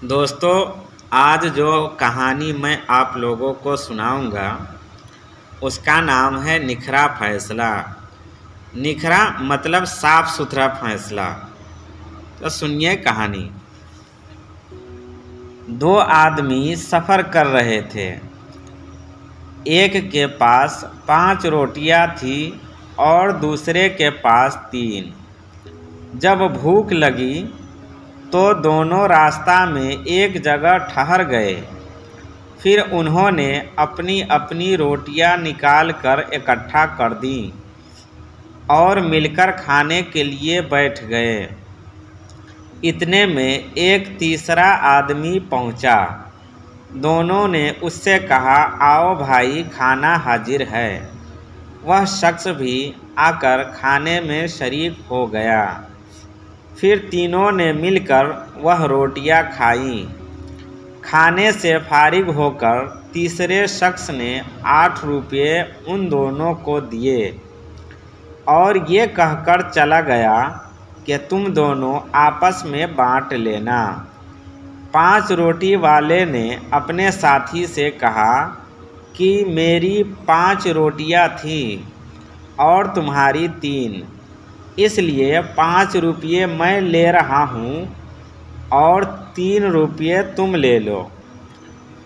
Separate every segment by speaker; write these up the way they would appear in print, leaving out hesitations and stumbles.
Speaker 1: دوستو، آج جو کہانی میں آپ لوگوں کو سناؤں گا اس کا نام ہے نکھرا فیصلہ۔ نکھرا مطلب صاف ستھرا فیصلہ۔ تو سنیے کہانی۔ دو آدمی سفر کر رہے تھے۔ ایک کے پاس 5 روٹیاں تھیں اور دوسرے کے پاس 3۔ جب بھوک لگی تو دونوں راستہ میں ایک جگہ ٹھہر گئے۔ پھر انہوں نے اپنی اپنی روٹیاں نکال کر اکٹھا کر دیں اور مل کر کھانے کے لیے بیٹھ گئے۔ اتنے میں ایک تیسرا آدمی پہنچا۔ دونوں نے اس سے کہا، آؤ بھائی، کھانا حاضر ہے۔ وہ شخص بھی آ کر کھانے میں شریک ہو گیا۔ پھر تینوں نے مل کر وہ روٹیاں کھائیں۔ کھانے سے فارغ ہو کر تیسرے شخص نے 8 روپے ان دونوں کو دیے اور یہ کہہ کر چلا گیا کہ تم دونوں آپس میں بانٹ لینا۔ 5 روٹی والے نے اپنے ساتھی سے کہا کہ میری 5 روٹیاں تھیں اور تمہاری 3، اس لیے 5 روپے میں لے رہا ہوں اور 3 روپے تم لے لو۔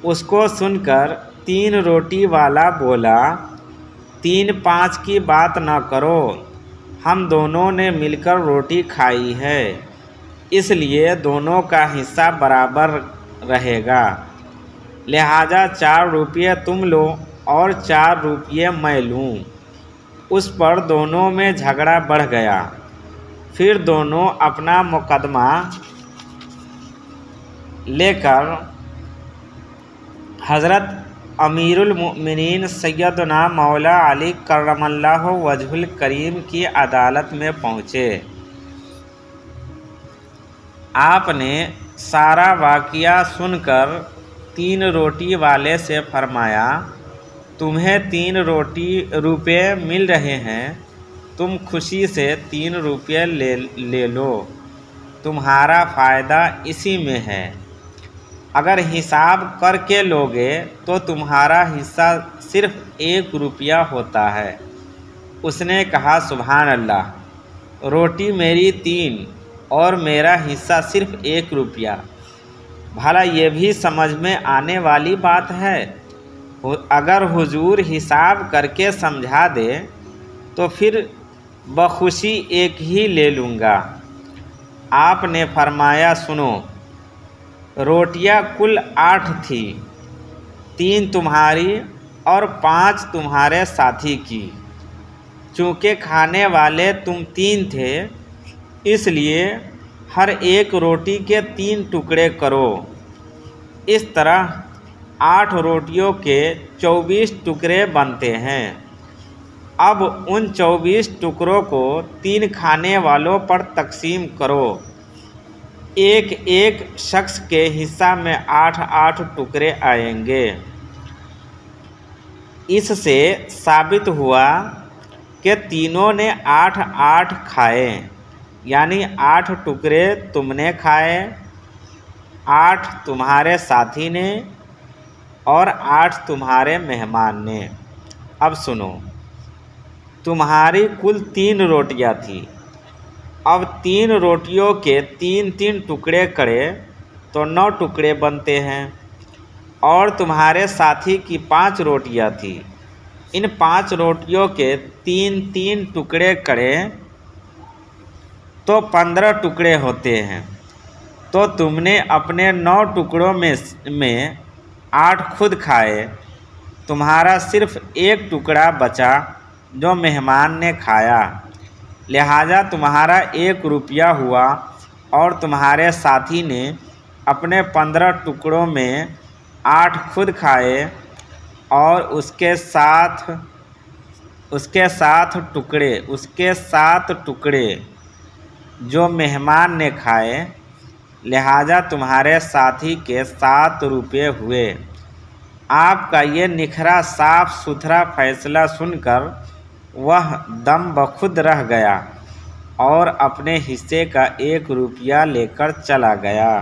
Speaker 1: اس کو سن کر 3 روٹی والا بولا، 3-5 کی بات نہ کرو، ہم دونوں نے مل کر روٹی کھائی ہے، اس لیے دونوں کا حصہ برابر رہے گا، لہذا 4 روپے تم لو اور 4 روپے میں لوں۔ اس پر دونوں میں جھگڑا بڑھ گیا۔ پھر دونوں اپنا مقدمہ لے کر حضرت امیر المؤمنین سیدنا مولا علی کرم اللہ وجہ الکریم کی عدالت میں پہنچے۔ آپ نے سارا واقعہ سن کر 3 روٹی والے سے فرمایا، تمہیں 3 روپے مل رہے ہیں، تم خوشی سے 3 روپے لے لو، تمہارا فائدہ اسی میں ہے۔ اگر حساب کر کے لوگے تو تمہارا حصہ صرف 1 روپیہ ہوتا ہے۔ اس نے کہا، سبحان اللہ، روٹی میری 3 اور میرا حصہ صرف 1 روپیہ، بھلا یہ بھی سمجھ میں آنے والی بات ہے؟ اگر حضور حساب کر کے سمجھا دے تو پھر بخوشی 1 ہی لے لوں گا۔ آپ نے فرمایا، سنو، روٹیاں کل 8 تھیں، 3 تمہاری اور 5 تمہارے ساتھی کی۔ چونکہ کھانے والے تم 3 تھے، اس لیے ہر ایک روٹی کے 3 ٹکڑے کرو۔ اس طرح 8 روٹیوں کے 24 ٹکڑے بنتے ہیں۔ اب ان 24 ٹکڑوں کو 3 کھانے والوں پر تقسیم کرو۔ ایک شخص کے حصہ میں 8 ٹکڑے آئیں گے۔ اس سے ثابت ہوا کہ تینوں نے 8 کھائے، یعنی 8 ٹکڑے تم نے کھائے، 8 تمہارے ساتھی نے اور 8 تمہارے مہمان نے۔ اب سنو، تمہاری کل 3 روٹیاں تھیں۔ اب 3 روٹیوں کے 3 ٹکڑے کرے تو 9 ٹکڑے بنتے ہیں، اور تمہارے ساتھی کی 5 روٹیاں تھیں۔ ان 5 روٹیوں کے 3 ٹکڑے کرے تو 15 ٹکڑے ہوتے ہیں۔ تو تم نے اپنے 9 ٹکڑوں میں 8 خود کھائے، تمہارا صرف 1 ٹکڑا بچا جو مہمان نے کھایا، لہذا تمہارا 1 روپیہ ہوا، اور تمہارے ساتھی نے اپنے 15 ٹکڑوں میں 8 خود کھائے اور اس کے 7 ٹکڑے جو مہمان نے کھائے، لہذا تمہارے ساتھی کے 7 روپے ہوئے۔ آپ کا یہ نکھرا صاف ستھرا فیصلہ سن کر وہ دم بخود رہ گیا اور اپنے حصے کا 1 روپیہ لے کر چلا گیا۔